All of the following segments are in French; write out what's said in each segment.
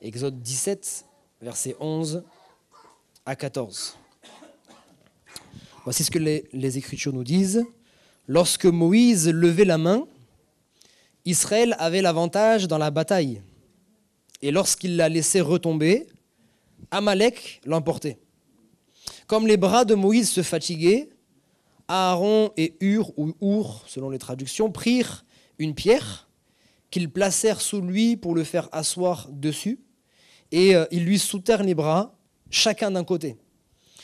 Exode 17, versets 11 à 14. Voici ce que les Écritures nous disent. Lorsque Moïse levait la main, Israël avait l'avantage dans la bataille. Et lorsqu'il la laissait retomber, Amalek l'emportait. Comme les bras de Moïse se fatiguaient, Aaron et Hur, ou Our, selon les traductions, prirent une pierre qu'ils placèrent sous lui pour le faire asseoir dessus, et ils lui soutèrent les bras, chacun d'un côté.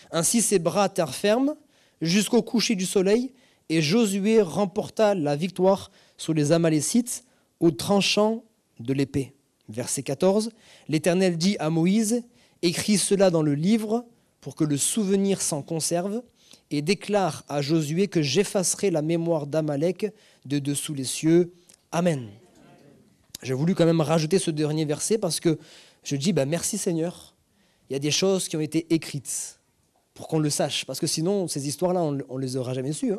Ainsi ses bras tinrent ferme jusqu'au coucher du soleil, et Josué remporta la victoire sur les Amalécites au tranchant de l'épée. Verset 14, l'Éternel dit à Moïse, « Écris cela dans le livre pour que le souvenir s'en conserve, et déclare à Josué que j'effacerai la mémoire d'Amalek de dessous les cieux. Amen. » J'ai voulu quand même rajouter ce dernier verset parce que je dis, merci Seigneur, il y a des choses qui ont été écrites pour qu'on le sache. Parce que sinon, ces histoires-là, on ne les aura jamais sues.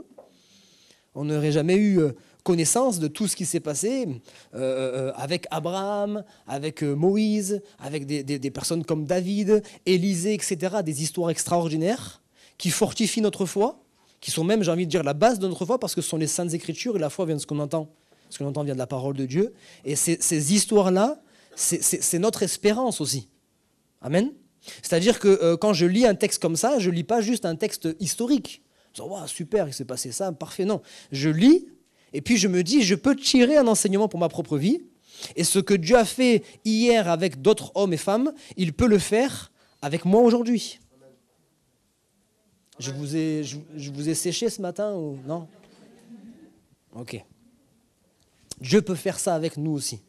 On n'aurait jamais eu connaissance de tout ce qui s'est passé avec Abraham, avec Moïse, avec des personnes comme David, Élisée, etc. Des histoires extraordinaires qui fortifient notre foi, qui sont même, j'ai envie de dire, la base de notre foi, parce que ce sont les Saintes Écritures et la foi vient de ce qu'on entend. Ce qu'on entend vient de la parole de Dieu. Et ces histoires-là, c'est notre espérance aussi. Amen. C'est-à-dire que quand je lis un texte comme ça, je ne lis pas juste un texte historique. Wow, super, il s'est passé ça, parfait. Non, je lis et puis je me dis, je peux tirer un enseignement pour ma propre vie. Et ce que Dieu a fait hier avec d'autres hommes et femmes, il peut le faire avec moi aujourd'hui. Je vous ai séché ce matin ou non? Ok. Dieu peut faire ça avec nous aussi.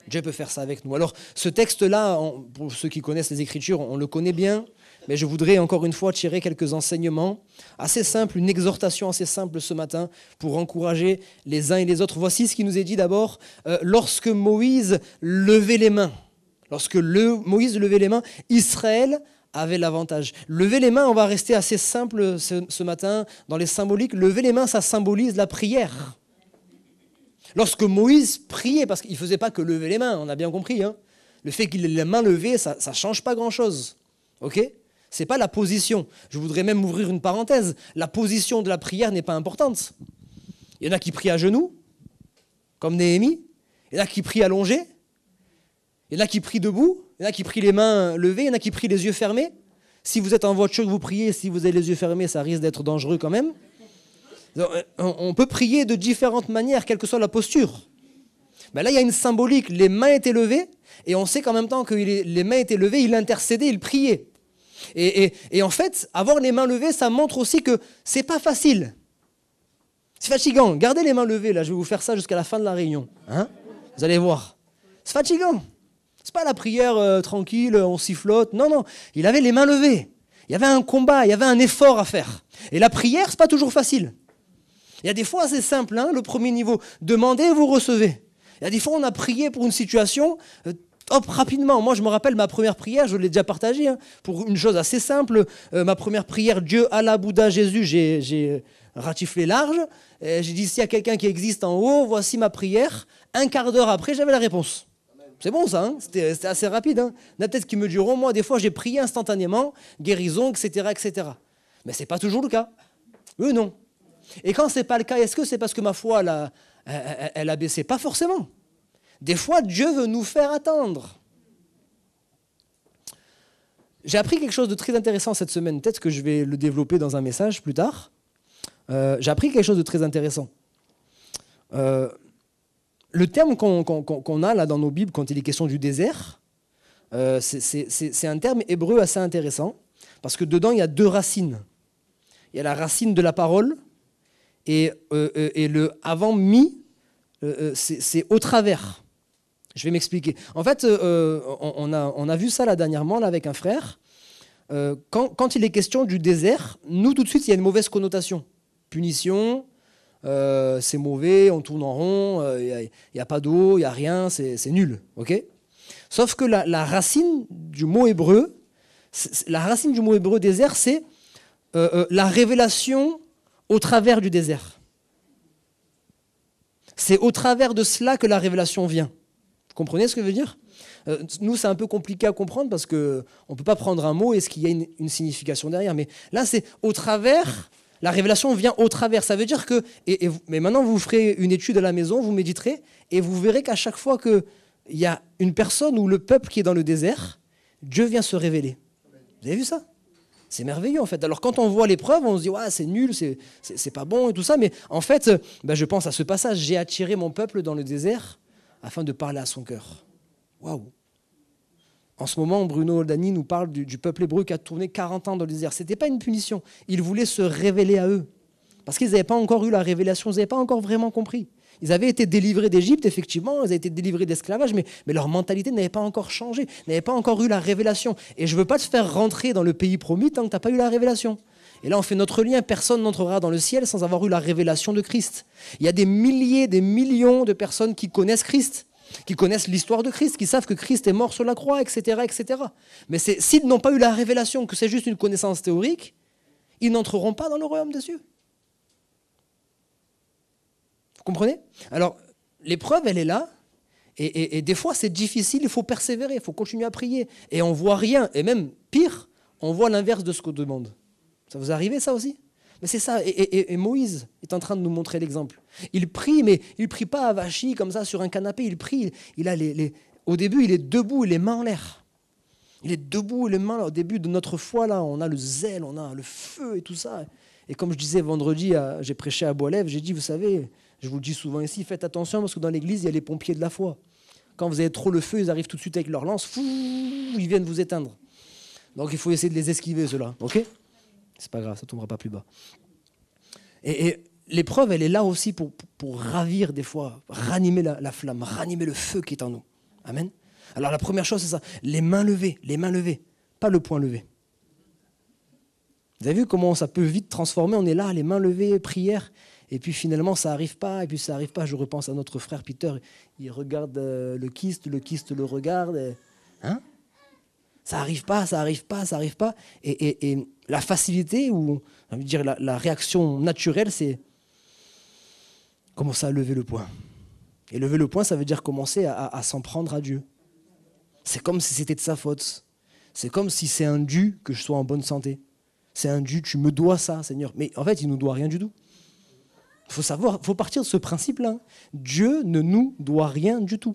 Dieu peut faire ça avec nous. Alors, ce texte-là, pour ceux qui connaissent les Écritures, on le connaît bien, mais je voudrais encore une fois tirer quelques enseignements assez simples, une exhortation assez simple ce matin pour encourager les uns et les autres. Voici ce qui nous est dit d'abord. Lorsque Moïse levait les mains, Moïse levait les mains, Israël avait l'avantage. Lever les mains, on va rester assez simple ce matin dans les symboliques. Lever les mains, ça symbolise la prière. Lorsque Moïse priait, parce qu'il ne faisait pas que lever les mains, on a bien compris, le fait qu'il ait les mains levées, ça ne change pas grand-chose. Ok ? Ce n'est pas la position. Je voudrais même ouvrir une parenthèse. La position de la prière n'est pas importante. Il y en a qui prient à genoux, comme Néhémie. Il y en a qui prient allongés. Il y en a qui prient debout. Il y en a qui prient les mains levées. Il y en a qui prient les yeux fermés. Si vous êtes en voiture et que vous priez, si vous avez les yeux fermés, ça risque d'être dangereux quand même. On peut prier de différentes manières, quelle que soit la posture. Mais là, il y a une symbolique. Les mains étaient levées, et on sait qu'en même temps que les mains étaient levées, il intercédait, il priait. Et en fait, avoir les mains levées, ça montre aussi que c'est pas facile. C'est fatigant. Gardez les mains levées, là, je vais vous faire ça jusqu'à la fin de la réunion. Vous allez voir. C'est fatigant. C'est pas la prière tranquille, on sifflote. Non. Il avait les mains levées. Il y avait un combat, il y avait un effort à faire. Et la prière, c'est pas toujours facile. Il y a des fois, c'est simple, le premier niveau. Demandez, vous recevez. Il y a des fois, on a prié pour une situation, rapidement. Moi, je me rappelle ma première prière, je l'ai déjà partagée, pour une chose assez simple. Ma première prière, Dieu, Allah, Bouddha, Jésus, j'ai ratiflé large. J'ai dit, s'il y a quelqu'un qui existe en haut, voici ma prière. Un quart d'heure après, j'avais la réponse. C'est bon ça, c'était assez rapide. Il y en a peut-être qui me diront, moi, des fois, j'ai prié instantanément, guérison, etc., etc. Mais ce n'est pas toujours le cas. Eux, non. Et quand ce n'est pas le cas, est-ce que c'est parce que ma foi, elle a baissé? Pas forcément. Des fois, Dieu veut nous faire attendre. J'ai appris quelque chose de très intéressant cette semaine. Peut-être que je vais le développer dans un message plus tard. J'ai appris quelque chose de très intéressant. Le terme qu'on a là dans nos Bibles quand il est question du désert, c'est un terme hébreu assez intéressant, parce que dedans, il y a deux racines. Il y a la racine de la parole, et le avant-mi, c'est au travers. Je vais m'expliquer. En fait, on a vu ça là dernièrement là, avec un frère. Quand il est question du désert, nous tout de suite, il y a une mauvaise connotation. Punition, c'est mauvais, on tourne en rond, il n'y a pas d'eau, il n'y a rien, c'est nul. Okay. Sauf que la racine du mot hébreu, désert, c'est la révélation au travers du désert. C'est au travers de cela que la révélation vient. Vous comprenez ce que je veux dire ? Nous, c'est un peu compliqué à comprendre parce qu'on ne peut pas prendre un mot et ce qu'il y a une signification derrière. Mais là, c'est au travers, la révélation vient au travers. Ça veut dire que, mais maintenant, vous ferez une étude à la maison, vous méditerez, et vous verrez qu'à chaque fois qu'il y a une personne ou le peuple qui est dans le désert, Dieu vient se révéler. Vous avez vu ça? C'est merveilleux en fait. Alors quand on voit l'épreuve, on se dit ouais, c'est nul, c'est pas bon et tout ça. Mais en fait, je pense à ce passage, j'ai attiré mon peuple dans le désert afin de parler à son cœur. Waouh! En ce moment, Bruno Dany nous parle du peuple hébreu qui a tourné 40 ans dans le désert. Ce n'était pas une punition. Il voulait se révéler à eux. Parce qu'ils n'avaient pas encore eu la révélation, ils n'avaient pas encore vraiment compris. Ils avaient été délivrés d'Égypte, effectivement, ils avaient été délivrés d'esclavage, mais leur mentalité n'avait pas encore changé, n'avait pas encore eu la révélation. Et je ne veux pas te faire rentrer dans le pays promis tant que tu n'as pas eu la révélation. Et là, on fait notre lien, personne n'entrera dans le ciel sans avoir eu la révélation de Christ. Il y a des milliers, des millions de personnes qui connaissent Christ, qui connaissent l'histoire de Christ, qui savent que Christ est mort sur la croix, etc. etc. Mais s'ils n'ont pas eu la révélation, que c'est juste une connaissance théorique, ils n'entreront pas dans le royaume des cieux. Vous comprenez? Alors, l'épreuve, elle est là, et des fois, c'est difficile, il faut persévérer, il faut continuer à prier, et on ne voit rien, et même pire, on voit l'inverse de ce qu'on demande. Ça vous arrive, ça aussi? Mais c'est ça, et Moïse est en train de nous montrer l'exemple. Il prie, mais il ne prie pas à Vachi, comme ça, sur un canapé, il prie, au début, il est debout, les mains en l'air. Il est debout, les mains, au début de notre foi, là, on a le zèle, on a le feu et tout ça. Et comme je disais vendredi, j'ai prêché à Bois-Lève, j'ai dit, vous savez, je vous le dis souvent ici, faites attention parce que dans l'église, il y a les pompiers de la foi. Quand vous avez trop le feu, ils arrivent tout de suite avec leur lance, ils viennent vous éteindre. Donc il faut essayer de les esquiver, ceux-là, ok? C'est pas grave, ça ne tombera pas plus bas. Et l'épreuve, elle est là aussi pour ravir des fois, ranimer la flamme, ranimer le feu qui est en nous. Amen. Alors la première chose, c'est ça, les mains levées, pas le poing levé. Vous avez vu comment ça peut vite transformer, on est là, les mains levées, prière, et puis finalement ça n'arrive pas, je repense à notre frère Peter, il regarde le kyste le regarde, hein? Ça n'arrive pas, et la facilité, ou j'ai envie de dire la réaction naturelle, c'est commencer à lever le poing. Et lever le poing, ça veut dire commencer à s'en prendre à Dieu. C'est comme si c'était de sa faute. C'est comme si c'est un dû que je sois en bonne santé. C'est un dû, tu me dois ça, Seigneur. Mais en fait, il ne nous doit rien du tout. Il faut savoir, il faut partir de ce principe-là. Dieu ne nous doit rien du tout.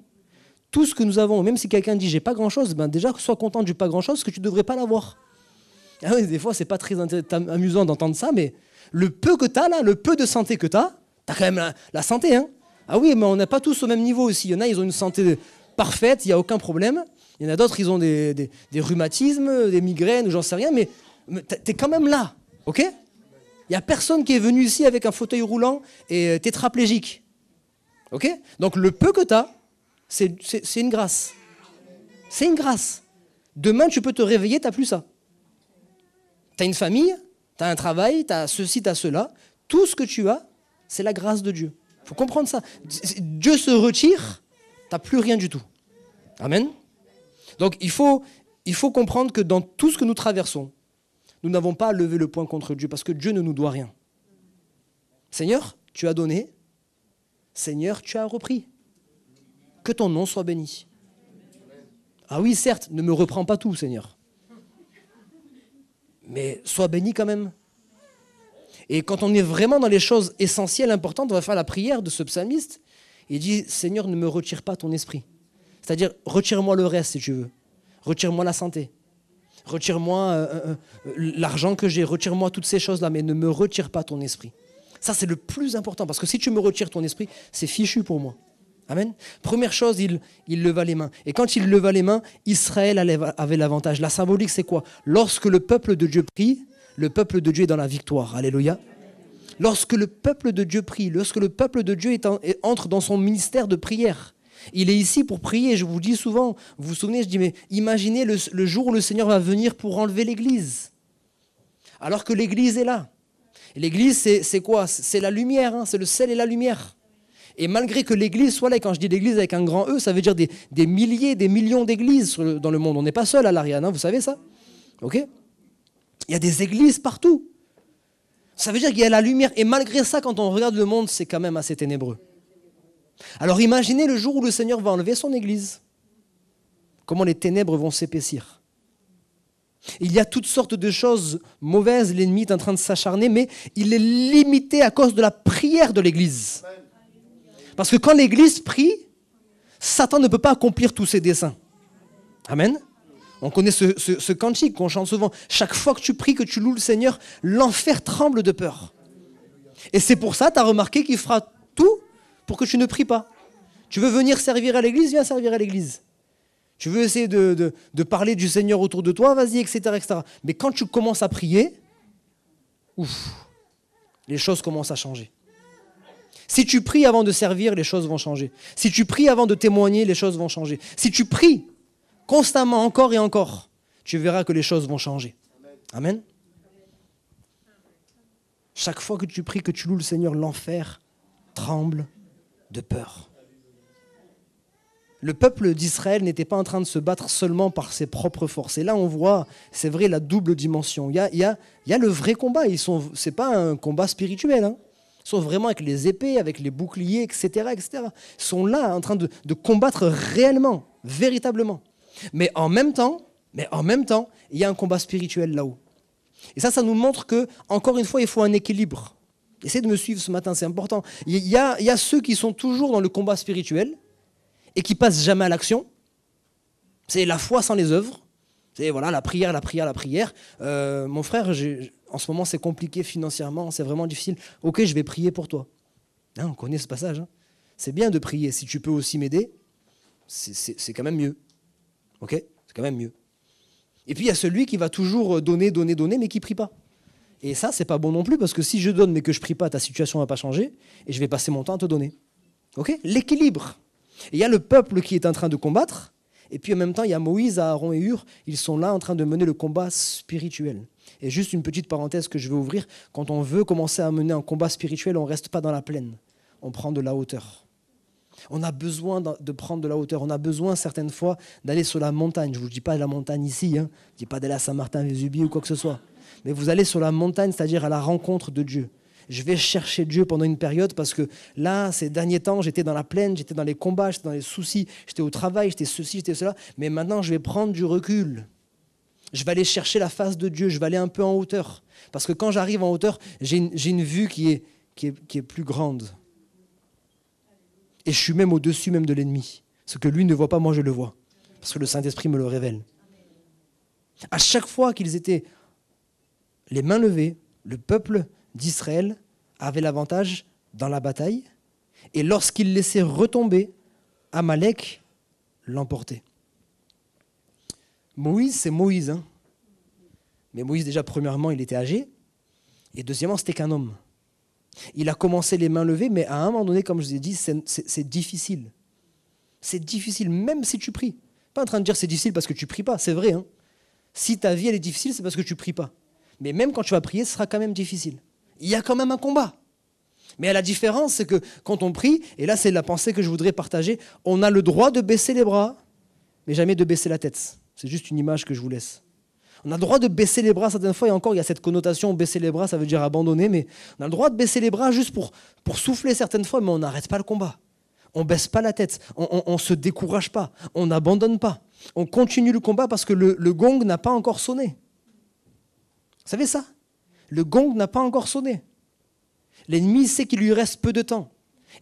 Tout ce que nous avons, même si quelqu'un dit « j'ai pas grand-chose », déjà, sois content du pas grand-chose, parce que tu ne devrais pas l'avoir. Ah oui, des fois, c'est pas très amusant d'entendre ça, mais le peu que tu as là, le peu de santé que tu as quand même la santé. Hein. Ah oui, mais on n'est pas tous au même niveau aussi. Il y en a, ils ont une santé parfaite, il n'y a aucun problème. Il y en a d'autres, ils ont des rhumatismes, des migraines, ou j'en sais rien, mais tu es quand même là, ok? Il n'y a personne qui est venu ici avec un fauteuil roulant et tétraplégique. Ok? Donc le peu que tu as, c'est une grâce. C'est une grâce. Demain, tu peux te réveiller, tu n'as plus ça. Tu as une famille, tu as un travail, tu as ceci, tu as cela. Tout ce que tu as, c'est la grâce de Dieu. Il faut comprendre ça. Dieu se retire, tu n'as plus rien du tout. Amen. Donc il faut comprendre que dans tout ce que nous traversons, nous n'avons pas à lever le poing contre Dieu parce que Dieu ne nous doit rien. Seigneur, tu as donné. Seigneur, tu as repris. Que ton nom soit béni. Ah oui, certes, ne me reprends pas tout, Seigneur. Mais sois béni quand même. Et quand on est vraiment dans les choses essentielles, importantes, on va faire la prière de ce psalmiste. Il dit, Seigneur, ne me retire pas ton esprit. C'est-à-dire, retire-moi le reste si tu veux. Retire-moi la santé. Retire-moi l'argent que j'ai. Retire-moi toutes ces choses-là, mais ne me retire pas ton esprit. Ça, c'est le plus important. Parce que si tu me retires ton esprit, c'est fichu pour moi. Amen. Première chose, il leva les mains. Et quand il leva les mains, Israël avait l'avantage. La symbolique, c'est quoi? Lorsque le peuple de Dieu prie, le peuple de Dieu est dans la victoire. Alléluia. Lorsque le peuple de Dieu prie, lorsque le peuple de Dieu entre dans son ministère de prière, il est ici pour prier. Je vous dis souvent, vous vous souvenez, je dis, mais imaginez le jour où le Seigneur va venir pour enlever l'église. Alors que l'église est là. Et l'église, c'est quoi? C'est la lumière, hein, c'est le sel et la lumière. Et malgré que l'église soit là, et quand je dis l'église avec un grand E, ça veut dire des milliers, des millions d'églises dans le monde. On n'est pas seul à l'Ariane, hein, vous savez ça? Ok? Il y a des églises partout. Ça veut dire qu'il y a la lumière. Et malgré ça, quand on regarde le monde, c'est quand même assez ténébreux. Alors imaginez le jour où le Seigneur va enlever son église. comment les ténèbres vont s'épaissir. Il y a toutes sortes de choses mauvaises, l'ennemi est en train de s'acharner, mais il est limité à cause de la prière de l'Église. Parce que quand l'Église prie, Satan ne peut pas accomplir tous ses desseins. Amen. On connaît ce cantique qu'on chante souvent. Chaque fois que tu pries, que tu loues le Seigneur, l'enfer tremble de peur. Et c'est pour ça, tu as remarqué qu'il fera tout pour que tu ne pries pas. Tu veux venir servir à l'église, viens servir à l'église. Tu veux essayer de parler du Seigneur autour de toi, vas-y, etc., etc. Mais quand tu commences à prier, les choses commencent à changer. Si tu pries avant de servir, les choses vont changer. Si tu pries avant de témoigner, les choses vont changer. Si tu pries constamment, encore et encore, tu verras que les choses vont changer. Amen. Chaque fois que tu pries, que tu loues le Seigneur, l'enfer tremble de peur. Le peuple d'Israël n'était pas en train de se battre seulement par ses propres forces. Et là, on voit, c'est vrai, la double dimension. Il y a le vrai combat. Ce n'est pas un combat spirituel. Ils sont vraiment avec les épées, avec les boucliers, etc., etc. Ils sont là en train de combattre réellement, véritablement. Mais en même temps, il y a un combat spirituel là-haut. Et ça nous montre que, encore une fois, il faut un équilibre. Essayez de me suivre ce matin, c'est important. Il y a ceux qui sont toujours dans le combat spirituel et qui passent jamais à l'action. C'est la foi sans les œuvres. C'est voilà, la prière. Mon frère, en ce moment, c'est compliqué financièrement, c'est vraiment difficile. Ok, je vais prier pour toi. On connaît ce passage. C'est bien de prier. Si tu peux aussi m'aider, c'est quand même mieux. Ok, c'est quand même mieux. Et puis il y a celui qui va toujours donner, mais qui ne prie pas. Et ça, c'est pas bon non plus, parce que si je donne mais que je ne prie pas, ta situation ne va pas changer, et je vais passer mon temps à te donner. Ok ? L'équilibre. Et il y a le peuple qui est en train de combattre, et puis en même temps, il y a Moïse, Aaron et Hur, ils sont là en train de mener le combat spirituel. Et juste une petite parenthèse que je vais ouvrir, quand on veut commencer à mener un combat spirituel, on ne reste pas dans la plaine, on prend de la hauteur. On a besoin de prendre de la hauteur. On a besoin certaines fois d'aller sur la montagne. Je ne vous dis pas la montagne ici. Je ne dis pas d'aller à Saint-Martin-Vésubie ou quoi que ce soit. Mais vous allez sur la montagne, c'est-à-dire à la rencontre de Dieu. Je vais chercher Dieu pendant une période parce que là, ces derniers temps, j'étais dans la plaine, j'étais dans les combats, j'étais dans les soucis, j'étais au travail, j'étais ceci, j'étais cela. Mais maintenant, je vais prendre du recul. Je vais aller chercher la face de Dieu. Je vais aller un peu en hauteur. Parce que quand j'arrive en hauteur, j'ai une vue qui est plus grande. Et je suis même au-dessus même de l'ennemi. Ce que lui ne voit pas, moi je le vois. Parce que le Saint-Esprit me le révèle. À chaque fois qu'ils étaient les mains levées, le peuple d'Israël avait l'avantage dans la bataille. Et lorsqu'il laissait retomber, Amalek l'emportait. Moïse, c'est Moïse. Mais Moïse, déjà, premièrement, il était âgé. Et deuxièmement, c'était qu'un homme. Il a commencé les mains levées, mais à un moment donné, comme je vous ai dit, c'est difficile. C'est difficile, même si tu pries. Pas en train de dire c'est difficile parce que tu pries pas, c'est vrai. Si ta vie elle est difficile, c'est parce que tu pries pas. Mais même quand tu vas prier, ce sera quand même difficile. Il y a quand même un combat. Mais la différence, c'est que quand on prie, et là c'est la pensée que je voudrais partager, on a le droit de baisser les bras, mais jamais de baisser la tête. C'est juste une image que je vous laisse. On a le droit de baisser les bras certaines fois, et encore il y a cette connotation, baisser les bras, ça veut dire abandonner, mais on a le droit de baisser les bras juste pour souffler certaines fois, mais on n'arrête pas le combat. On ne baisse pas la tête, on ne se décourage pas, on n'abandonne pas. On continue le combat parce que le gong n'a pas encore sonné. Vous savez ça ? Le gong n'a pas encore sonné. L'ennemi sait qu'il lui reste peu de temps.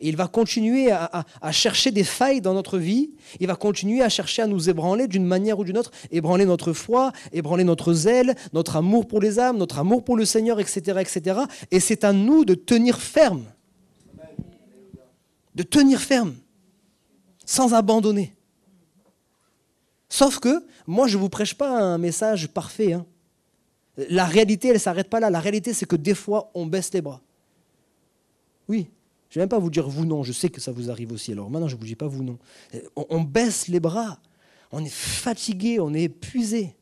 Et il va continuer à chercher des failles dans notre vie. Il va continuer à chercher à nous ébranler d'une manière ou d'une autre, ébranler notre foi, ébranler notre zèle, notre amour pour les âmes, notre amour pour le Seigneur, etc., etc. Et c'est à nous de tenir ferme. De tenir ferme, sans abandonner. Sauf que, moi, je ne vous prêche pas un message parfait. La réalité, elle ne s'arrête pas là. La réalité, c'est que des fois, on baisse les bras. Oui. Je ne vais même pas vous dire vous non, je sais que ça vous arrive aussi. Alors maintenant, je ne vous dis pas vous non. On baisse les bras, on est fatigué, on est épuisé.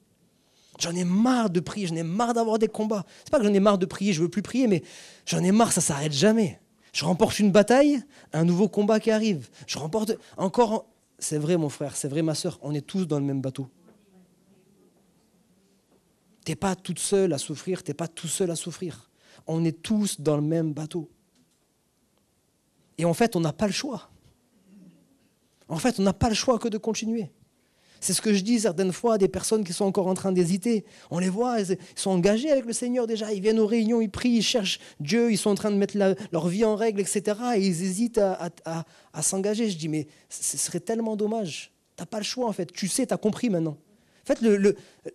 J'en ai marre de prier, j'en ai marre d'avoir des combats. C'est pas que j'en ai marre de prier, je ne veux plus prier, mais j'en ai marre, ça ne s'arrête jamais. Je remporte une bataille, un nouveau combat qui arrive. Je remporte encore... C'est vrai mon frère, c'est vrai ma soeur, on est tous dans le même bateau. Tu n'es pas toute seule à souffrir, tu n'es pas tout seul à souffrir. On est tous dans le même bateau. Et en fait, on n'a pas le choix. En fait, on n'a pas le choix que de continuer. C'est ce que je dis certaines fois à des personnes qui sont encore en train d'hésiter. On les voit, ils sont engagés avec le Seigneur déjà. Ils viennent aux réunions, ils prient, ils cherchent Dieu, ils sont en train de mettre leur vie en règle, etc. Et ils hésitent à s'engager. Je dis, mais ce serait tellement dommage. Tu n'as pas le choix en fait. Tu sais, tu as compris maintenant. En fait,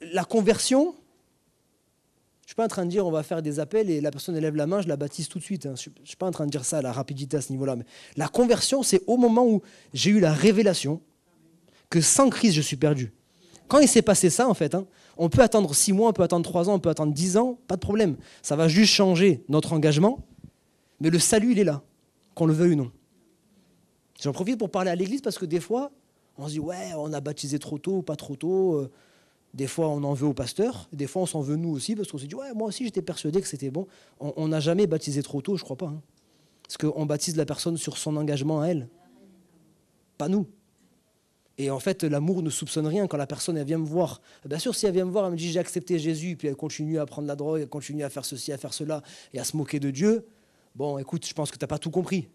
la conversion, je ne suis pas en train de dire on va faire des appels et la personne élève la main, je la baptise tout de suite. Je ne suis pas en train de dire ça à la rapidité à ce niveau-là. Mais la conversion, c'est au moment où j'ai eu la révélation que sans Christ, je suis perdu. Quand il s'est passé ça, en fait, on peut attendre 6 mois, on peut attendre 3 ans, on peut attendre 10 ans, pas de problème. Ça va juste changer notre engagement, mais le salut, il est là, qu'on le veuille ou non. J'en profite pour parler à l'église parce que des fois, on se dit, ouais, on a baptisé trop tôt, pas trop tôt. Des fois, on en veut au pasteur. Des fois, on s'en veut nous aussi parce qu'on se dit, ouais, moi aussi, j'étais persuadé que c'était bon. On n'a jamais baptisé trop tôt, je crois pas. Parce qu'on baptise la personne sur son engagement à elle, pas nous. Et en fait, l'amour ne soupçonne rien quand la personne, elle vient me voir. Bien sûr, si elle vient me voir, elle me dit, j'ai accepté Jésus, puis elle continue à prendre la drogue, elle continue à faire ceci, à faire cela, et à se moquer de Dieu. Bon, écoute, je pense que tu n'as pas tout compris.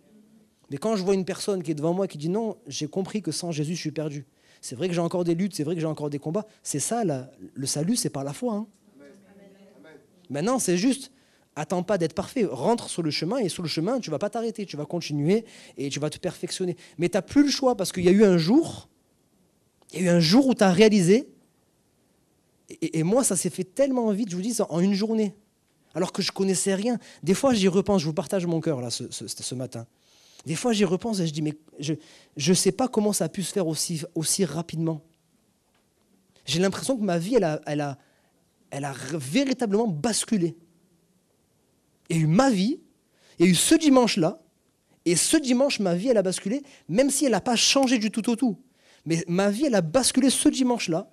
Mais quand je vois une personne qui est devant moi qui dit, non, j'ai compris que sans Jésus, je suis perdu. C'est vrai que j'ai encore des luttes, c'est vrai que j'ai encore des combats. C'est ça, le salut, c'est par la foi. Maintenant, c'est juste, attends pas d'être parfait. Rentre sur le chemin, et sur le chemin, tu ne vas pas t'arrêter. Tu vas continuer et tu vas te perfectionner. Mais tu n'as plus le choix, parce qu'il y a eu un jour... Il y a eu un jour où tu as réalisé, et moi, ça s'est fait tellement vite, je vous dis, en une journée, alors que je ne connaissais rien. Des fois, j'y repense, je vous partage mon cœur là, ce matin. Des fois, j'y repense et je dis, mais je ne sais pas comment ça a pu se faire aussi rapidement. J'ai l'impression que ma vie, elle a véritablement basculé. Il y a eu ma vie, il y a eu ce dimanche-là, et ce dimanche, ma vie, elle a basculé, même si elle n'a pas changé du tout au tout. Mais ma vie, elle a basculé ce dimanche-là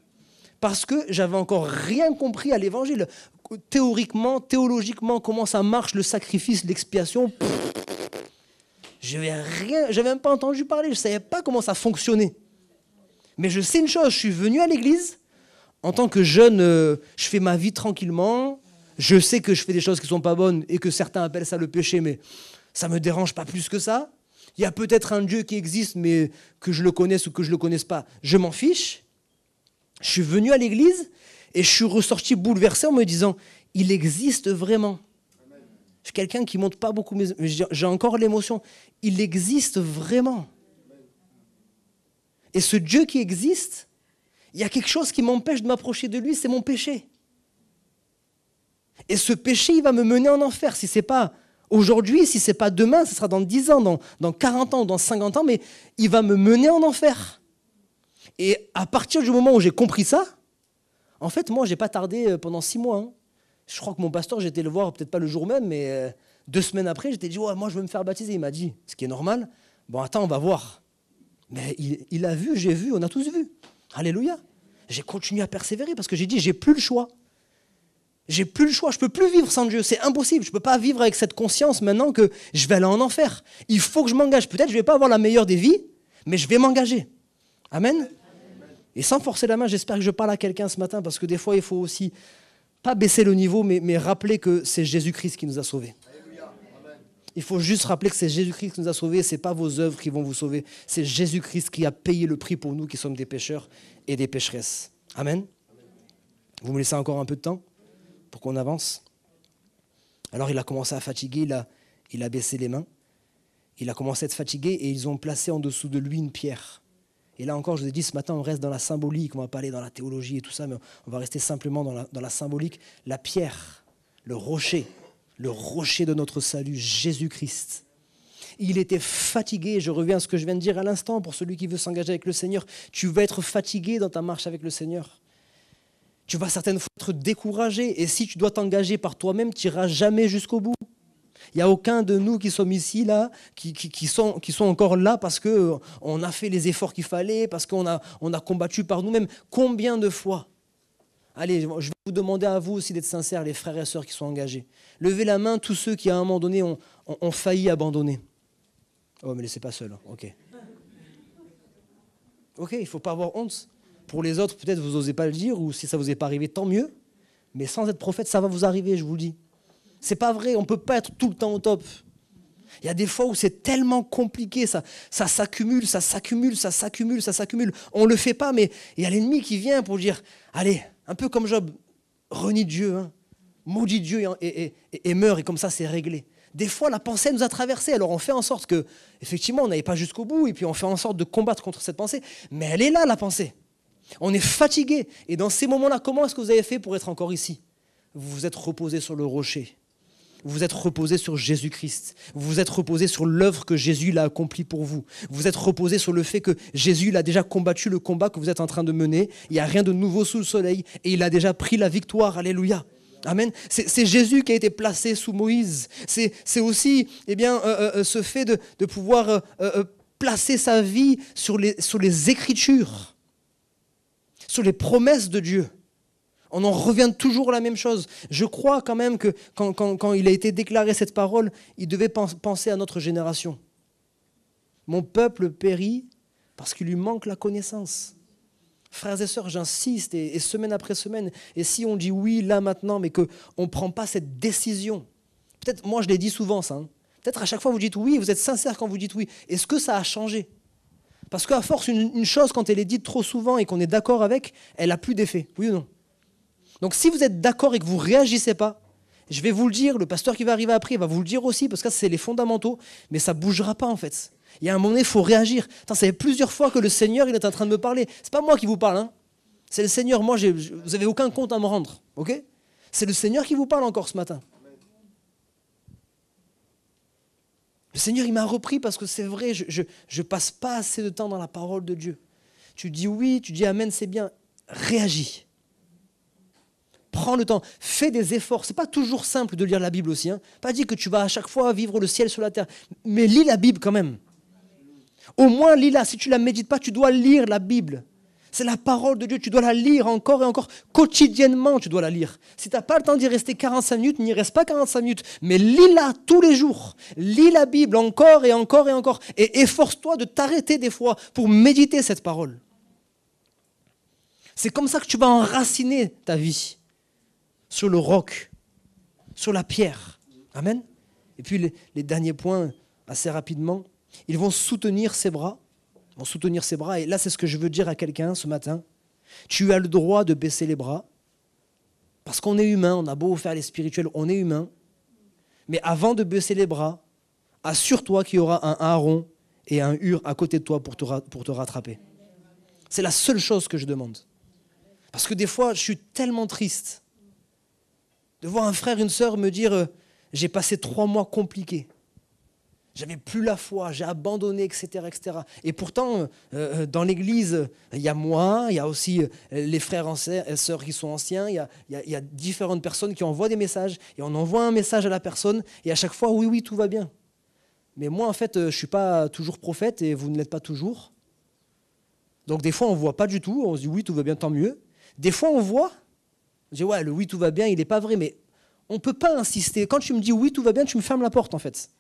parce que j'avais encore rien compris à l'évangile. Théoriquement, théologiquement, comment ça marche, le sacrifice, l'expiation. Je n'avais même pas entendu parler, je ne savais pas comment ça fonctionnait. Mais je sais une chose, je suis venu à l'église, en tant que jeune, je fais ma vie tranquillement, je sais que je fais des choses qui ne sont pas bonnes et que certains appellent ça le péché, mais ça ne me dérange pas plus que ça. Il y a peut-être un Dieu qui existe, mais que je le connaisse ou que je ne le connaisse pas, je m'en fiche. Je suis venu à l'église et je suis ressorti bouleversé en me disant, il existe vraiment. Je suis quelqu'un qui ne monte pas beaucoup, mais j'ai encore l'émotion. Il existe vraiment. Et ce Dieu qui existe, il y a quelque chose qui m'empêche de m'approcher de lui, c'est mon péché. Et ce péché, il va me mener en enfer, si ce n'est pas... Aujourd'hui, si ce n'est pas demain, ce sera dans 10 ans, dans 40 ans, dans 50 ans, mais il va me mener en enfer. Et à partir du moment où j'ai compris ça, en fait, moi, je n'ai pas tardé pendant 6 mois. Je crois que mon pasteur, j'étais le voir, peut-être pas le jour même, mais 2 semaines après, j'étais dit, ouais, moi, je veux me faire baptiser. Il m'a dit, ce qui est normal, bon, attends, on va voir. Mais il a vu, j'ai vu, on a tous vu. Alléluia. J'ai continué à persévérer parce que j'ai dit, j'ai plus le choix. J'ai plus le choix, je ne peux plus vivre sans Dieu, c'est impossible. Je ne peux pas vivre avec cette conscience maintenant que je vais aller en enfer. Il faut que je m'engage. Peut-être que je ne vais pas avoir la meilleure des vies, mais je vais m'engager. Amen. Et sans forcer la main, j'espère que je parle à quelqu'un ce matin, parce que des fois, il faut aussi, pas baisser le niveau, mais rappeler que c'est Jésus-Christ qui nous a sauvés. Il faut juste rappeler que c'est Jésus-Christ qui nous a sauvés, ce n'est pas vos œuvres qui vont vous sauver, c'est Jésus-Christ qui a payé le prix pour nous qui sommes des pécheurs et des pécheresses. Amen. Vous me laissez encore un peu de temps pour qu'on avance. Alors il a commencé à fatiguer, il a baissé les mains, il a commencé à être fatigué et ils ont placé en dessous de lui une pierre. Et là encore, je vous ai dit, ce matin, on reste dans la symbolique, on ne va pas aller dans la théologie et tout ça, mais on va rester simplement dans la symbolique. La pierre, le rocher de notre salut, Jésus-Christ. Il était fatigué, je reviens à ce que je viens de dire à l'instant, pour celui qui veut s'engager avec le Seigneur, tu vas être fatigué dans ta marche avec le Seigneur. Tu vas certaines fois être découragé. Et si tu dois t'engager par toi-même, tu n'iras jamais jusqu'au bout. Il n'y a aucun de nous qui sommes ici, là, qui sont encore là parce qu'on a fait les efforts qu'il fallait, parce qu'on a combattu par nous-mêmes. Combien de fois? Allez, je vais vous demander à vous aussi d'être sincères, les frères et sœurs qui sont engagés. Levez la main, tous ceux qui, à un moment donné, ont failli abandonner. Oh, mais laissez pas seul. OK. OK, il ne faut pas avoir honte. Pour les autres, peut-être vous n'osez pas le dire, ou si ça ne vous est pas arrivé, tant mieux. Mais sans être prophète, ça va vous arriver, je vous le dis. C'est pas vrai, on ne peut pas être tout le temps au top. Il y a des fois où c'est tellement compliqué, ça s'accumule, ça s'accumule, ça s'accumule, ça s'accumule. On ne le fait pas, mais il y a l'ennemi qui vient pour dire, allez, un peu comme Job, renie Dieu, hein, maudit Dieu et meurt, et comme ça c'est réglé. Des fois, la pensée nous a traversés, alors on fait en sorte que, effectivement, on n'aille pas jusqu'au bout, et puis on fait en sorte de combattre contre cette pensée, mais elle est là, la pensée. On est fatigué, et dans ces moments-là, comment est-ce que vous avez fait pour être encore ici? Vous vous êtes reposé sur le rocher. Vous vous êtes reposé sur Jésus-Christ. Vous vous êtes reposé sur l'œuvre que Jésus l'a accomplie pour vous. Vous vous êtes reposé sur le fait que Jésus a déjà combattu le combat que vous êtes en train de mener. Il n'y a rien de nouveau sous le soleil et il a déjà pris la victoire. Alléluia. Amen. C'est Jésus qui a été placé sous Moïse. C'est aussi ce fait de pouvoir placer sa vie sur les Écritures, sur les promesses de Dieu. On en revient toujours à la même chose. Je crois quand même que quand il a été déclaré cette parole, il devait penser à notre génération. Mon peuple périt parce qu'il lui manque la connaissance. Frères et sœurs, j'insiste, et semaine après semaine, et si on dit oui là maintenant, mais qu'on ne prend pas cette décision, peut-être, moi je l'ai dit souvent ça, hein, peut-être à chaque fois vous dites oui, vous êtes sincère quand vous dites oui, est-ce que ça a changé? Parce qu'à force, une chose, quand elle est dite trop souvent et qu'on est d'accord avec, elle n'a plus d'effet, oui ou non? Donc si vous êtes d'accord et que vous ne réagissez pas, je vais vous le dire, le pasteur qui va arriver après va vous le dire aussi, parce que ça c'est les fondamentaux, mais ça ne bougera pas en fait. Il y a un moment donné, il faut réagir. Ça fait plusieurs fois que le Seigneur il est en train de me parler. Ce n'est pas moi qui vous parle, hein. C'est le Seigneur. Moi, vous n'avez aucun compte à me rendre. Okay, c'est le Seigneur qui vous parle encore ce matin. Le Seigneur, il m'a repris parce que c'est vrai, je ne passe pas assez de temps dans la parole de Dieu. Tu dis oui, tu dis amen, c'est bien. Réagis. Prends le temps, fais des efforts. Ce n'est pas toujours simple de lire la Bible aussi. Hein. Pas dit que tu vas à chaque fois vivre le ciel sur la terre. Mais lis la Bible quand même. Au moins lis-la. Si tu ne la médites pas, tu dois lire la Bible. C'est la parole de Dieu. Tu dois la lire encore et encore. Quotidiennement, tu dois la lire. Si tu n'as pas le temps d'y rester 45 minutes, n'y reste pas 45 minutes. Mais lis-la tous les jours. Lis la Bible encore et encore et encore. Et efforce-toi de t'arrêter des fois pour méditer cette parole. C'est comme ça que tu vas enraciner ta vie. Sur le roc, sur la pierre. Amen. Et puis les derniers points, assez rapidement, ils vont soutenir ses bras. Ils vont soutenir ses bras. Et là, c'est ce que je veux dire à quelqu'un ce matin. Tu as le droit de baisser les bras. Parce qu'on est humain, on a beau faire les spirituels, on est humain. Mais avant de baisser les bras, assure-toi qu'il y aura un Aaron et un Hur à côté de toi pour te rattraper. C'est la seule chose que je demande. Parce que des fois, je suis tellement triste de voir un frère, une sœur me dire « j'ai passé 3 mois compliqués, j'avais plus la foi, j'ai abandonné, etc. etc. » Et pourtant, dans l'église, il y a moi, il y a aussi les frères et sœurs qui sont anciens, il y a différentes personnes qui envoient des messages, et on envoie un message à la personne, et à chaque fois, oui, tout va bien. Mais moi, en fait, je ne suis pas toujours prophète, et vous ne l'êtes pas toujours. Donc des fois, on ne voit pas du tout, on se dit « oui, tout va bien, tant mieux ». Des fois, on voit. Je dis, ouais, le oui, tout va bien, il n'est pas vrai, mais on ne peut pas insister. Quand tu me dis oui, tout va bien, tu me fermes la porte, en fait.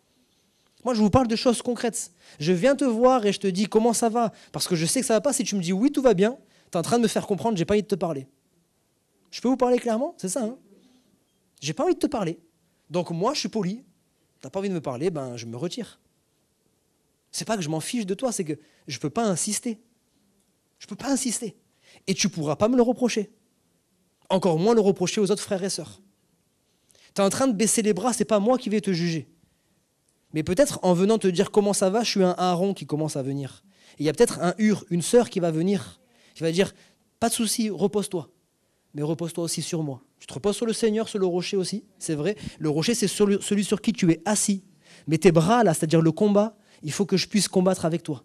Moi, je vous parle de choses concrètes. Je viens te voir et je te dis comment ça va, parce que je sais que ça ne va pas. Si tu me dis oui, tout va bien, tu es en train de me faire comprendre, je n'ai pas envie de te parler. Je peux vous parler clairement? C'est ça, hein? Je n'ai pas envie de te parler. Donc moi, je suis poli. Tu n'as pas envie de me parler, ben je me retire. C'est pas que je m'en fiche de toi, c'est que je ne peux pas insister. Je ne peux pas insister. Et tu ne pourras pas me le reprocher. Encore moins le reprocher aux autres frères et sœurs. Tu es en train de baisser les bras, ce n'est pas moi qui vais te juger. Mais peut-être en venant te dire comment ça va, je suis un Aaron qui commence à venir. Et il y a peut-être un Hur, une sœur qui va venir, qui va dire, pas de souci, repose-toi. Mais repose-toi aussi sur moi. Tu te reposes sur le Seigneur, sur le rocher aussi, c'est vrai. Le rocher, c'est celui sur qui tu es assis. Mais tes bras, là, c'est-à-dire le combat, il faut que je puisse combattre avec toi.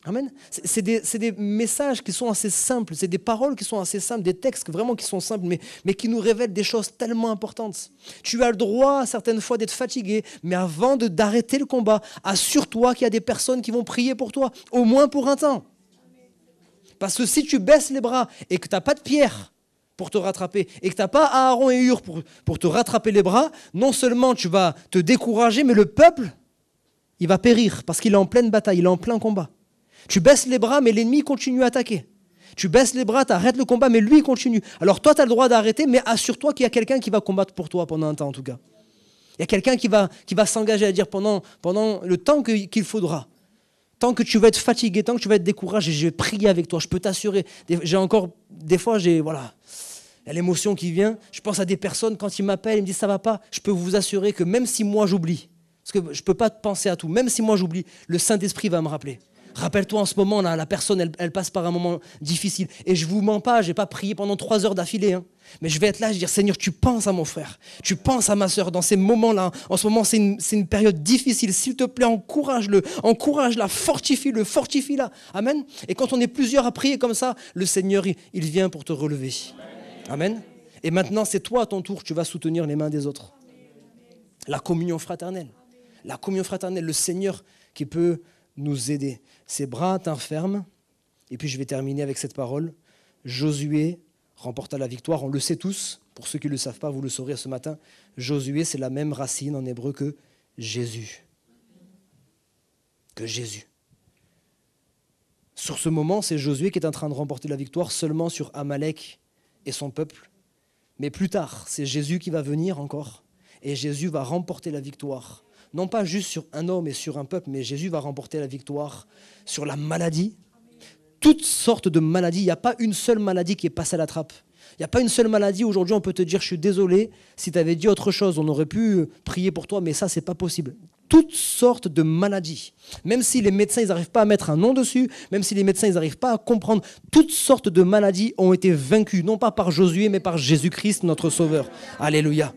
Amen. C'est des messages qui sont assez simples, c'est des paroles qui sont assez simples, des textes vraiment qui sont simples, mais qui nous révèlent des choses tellement importantes. Tu as le droit certaines fois d'être fatigué, mais avant d'arrêter le combat, assure-toi qu'il y a des personnes qui vont prier pour toi, au moins pour un temps. Parce que si tu baisses les bras et que tu n'as pas de pierre pour te rattraper, et que tu n'as pas Aaron et Hur pour te rattraper les bras, non seulement tu vas te décourager, mais le peuple, il va périr, parce qu'il est en pleine bataille, il est en plein combat. Tu baisses les bras, mais l'ennemi continue à attaquer. Tu baisses les bras, tu arrêtes le combat, mais lui, il continue. Alors toi, tu as le droit d'arrêter, mais assure-toi qu'il y a quelqu'un qui va combattre pour toi pendant un temps, en tout cas. Il y a quelqu'un qui va s'engager à dire pendant le temps qu'il faudra, tant que tu vas être fatigué, tant que tu vas être découragé, je vais prier avec toi, je peux t'assurer. Des fois, il y a l'émotion qui vient. Je pense à des personnes, quand ils m'appellent, ils me disent ça va pas, je peux vous assurer que même si moi j'oublie, parce que je ne peux pas penser à tout, même si moi j'oublie, le Saint-Esprit va me rappeler. Rappelle-toi en ce moment, là, la personne, elle passe par un moment difficile. Et je ne vous mens pas, je n'ai pas prié pendant 3 heures d'affilée. Mais je vais être là, je vais dire, Seigneur, tu penses à mon frère, tu penses à ma soeur dans ces moments-là. En ce moment, c'est une période difficile. S'il te plaît, encourage-le, encourage-la, fortifie-la. Amen. Et quand on est plusieurs à prier comme ça, le Seigneur, il vient pour te relever. Amen. Et maintenant, c'est toi à ton tour, tu vas soutenir les mains des autres. La communion fraternelle. La communion fraternelle, le Seigneur qui peut nous aider. Ses bras tinrent ferme. Et puis je vais terminer avec cette parole. Josué remporta la victoire. On le sait tous. Pour ceux qui ne le savent pas, vous le saurez ce matin. Josué, c'est la même racine en hébreu que Jésus. Que Jésus. Sur ce moment, c'est Josué qui est en train de remporter la victoire seulement sur Amalek et son peuple. Mais plus tard, c'est Jésus qui va venir encore. Et Jésus va remporter la victoire. Non pas juste sur un homme et sur un peuple, mais Jésus va remporter la victoire sur la maladie. Toutes sortes de maladies. Il n'y a pas une seule maladie qui est passée à la trappe. Il n'y a pas une seule maladie. Aujourd'hui, on peut te dire, je suis désolé, si tu avais dit autre chose, on aurait pu prier pour toi, mais ça, ce n'est pas possible. Toutes sortes de maladies. Même si les médecins, ils n'arrivent pas à mettre un nom dessus, même si les médecins, ils n'arrivent pas à comprendre, toutes sortes de maladies ont été vaincues, non pas par Josué, mais par Jésus-Christ, notre Sauveur. Alléluia.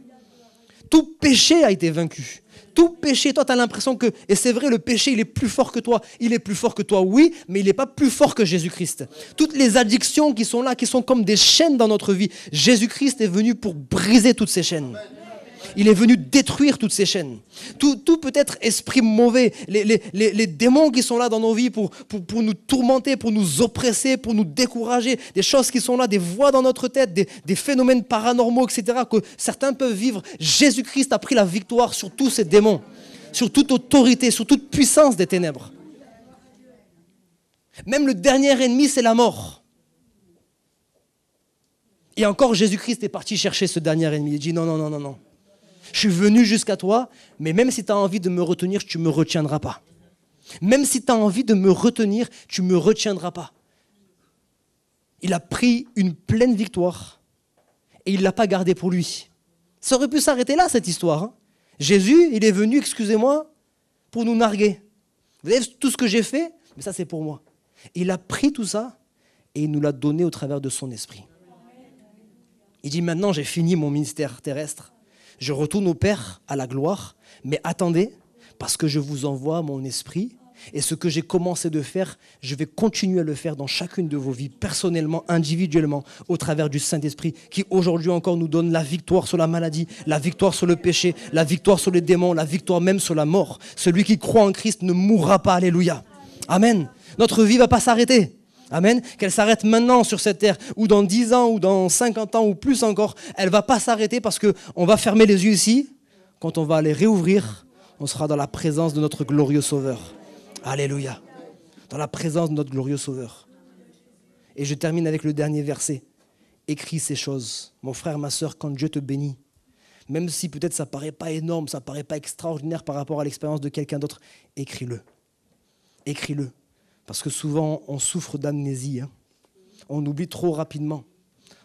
Tout péché a été vaincu. Tout péché, toi, tu as l'impression que, et c'est vrai, le péché, il est plus fort que toi. Il est plus fort que toi, oui, mais il n'est pas plus fort que Jésus-Christ. Toutes les addictions qui sont là, qui sont comme des chaînes dans notre vie, Jésus-Christ est venu pour briser toutes ces chaînes. Il est venu détruire toutes ces chaînes. Tout peut être esprit mauvais, les démons qui sont là dans nos vies pour nous tourmenter, pour nous oppresser, pour nous décourager, des choses qui sont là, des voix dans notre tête, des phénomènes paranormaux, etc., que certains peuvent vivre. Jésus-Christ a pris la victoire sur tous ces démons, sur toute autorité, sur toute puissance des ténèbres. Même le dernier ennemi, c'est la mort. Et encore, Jésus-Christ est parti chercher ce dernier ennemi. Il dit non. Je suis venu jusqu'à toi, mais même si tu as envie de me retenir, tu ne me retiendras pas. Même si tu as envie de me retenir, tu ne me retiendras pas. Il a pris une pleine victoire et il ne l'a pas gardée pour lui. Ça aurait pu s'arrêter là, cette histoire. Jésus, il est venu, excusez-moi, pour nous narguer. Vous savez tout ce que j'ai fait, mais ça c'est pour moi. Il a pris tout ça et il nous l'a donné au travers de son esprit. Il dit maintenant j'ai fini mon ministère terrestre. Je retourne au Père, à la gloire, mais attendez, parce que je vous envoie mon esprit, et ce que j'ai commencé de faire, je vais continuer à le faire dans chacune de vos vies, personnellement, individuellement, au travers du Saint-Esprit, qui aujourd'hui encore nous donne la victoire sur la maladie, la victoire sur le péché, la victoire sur les démons, la victoire même sur la mort. Celui qui croit en Christ ne mourra pas, alléluia. Amen. Notre vie ne va pas s'arrêter. Amen. Qu'elle s'arrête maintenant sur cette terre, ou dans 10 ans, ou dans 50 ans, ou plus encore, elle ne va pas s'arrêter parce qu'on va fermer les yeux ici. Quand on va les réouvrir, on sera dans la présence de notre glorieux Sauveur. Alléluia. Dans la présence de notre glorieux Sauveur. Et je termine avec le dernier verset. Écris ces choses. Mon frère, ma sœur, quand Dieu te bénit, même si peut-être ça ne paraît pas énorme, ça ne paraît pas extraordinaire par rapport à l'expérience de quelqu'un d'autre, écris-le. Écris-le. Parce que souvent, on souffre d'amnésie. On oublie trop rapidement.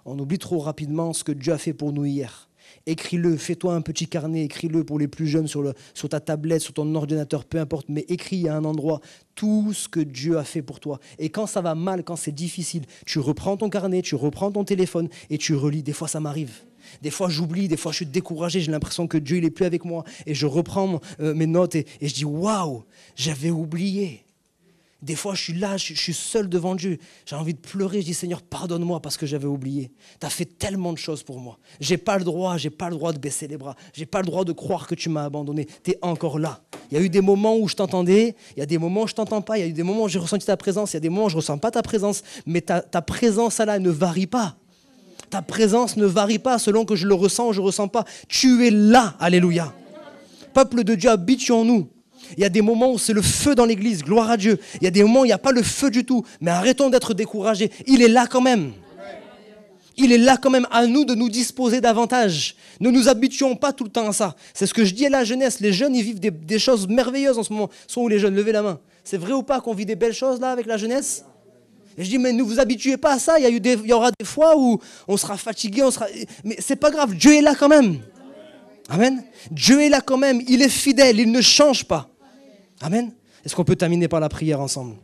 On oublie trop rapidement ce que Dieu a fait pour nous hier. Écris-le, fais-toi un petit carnet, écris-le pour les plus jeunes sur ta tablette, sur ton ordinateur, peu importe, mais écris à un endroit tout ce que Dieu a fait pour toi. Et quand ça va mal, quand c'est difficile, tu reprends ton carnet, tu reprends ton téléphone et tu relis. Des fois, ça m'arrive. Des fois, j'oublie, des fois, je suis découragé, j'ai l'impression que Dieu, il n'est plus avec moi. Et je reprends mes notes et je dis, waouh, j'avais oublié. Des fois, je suis là, je suis seul devant Dieu. J'ai envie de pleurer. Je dis, Seigneur, pardonne-moi parce que j'avais oublié. Tu as fait tellement de choses pour moi. Je n'ai pas le droit de baisser les bras. Je n'ai pas le droit de croire que tu m'as abandonné. Tu es encore là. Il y a eu des moments où je t'entendais. Il y a des moments où je ne t'entends pas. Il y a eu des moments où j'ai ressenti ta présence. Il y a des moments où je ne ressens pas ta présence. Mais ta présence là, elle ne varie pas. Ta présence ne varie pas selon que je le ressens ou je ne ressens pas. Tu es là. Alléluia. Peuple de Dieu, habite en nous. Il y a des moments où c'est le feu dans l'église, gloire à Dieu. Il y a des moments où il n'y a pas le feu du tout. Mais arrêtons d'être découragés. Il est là quand même. il est là quand même à nous de nous disposer davantage. Ne nous habituons pas tout le temps à ça. C'est ce que je dis à la jeunesse. Les jeunes, ils vivent des choses merveilleuses en ce moment. Sont où les jeunes? Levez la main. C'est vrai ou pas qu'on vit des belles choses là avec la jeunesse? Et je dis, mais ne vous habituez pas à ça. Il y aura des fois où on sera fatigué, mais c'est pas grave. Dieu est là quand même. Amen. Dieu est là quand même. Il est fidèle. Il ne change pas. Amen. Est-ce qu'on peut terminer par la prière ensemble?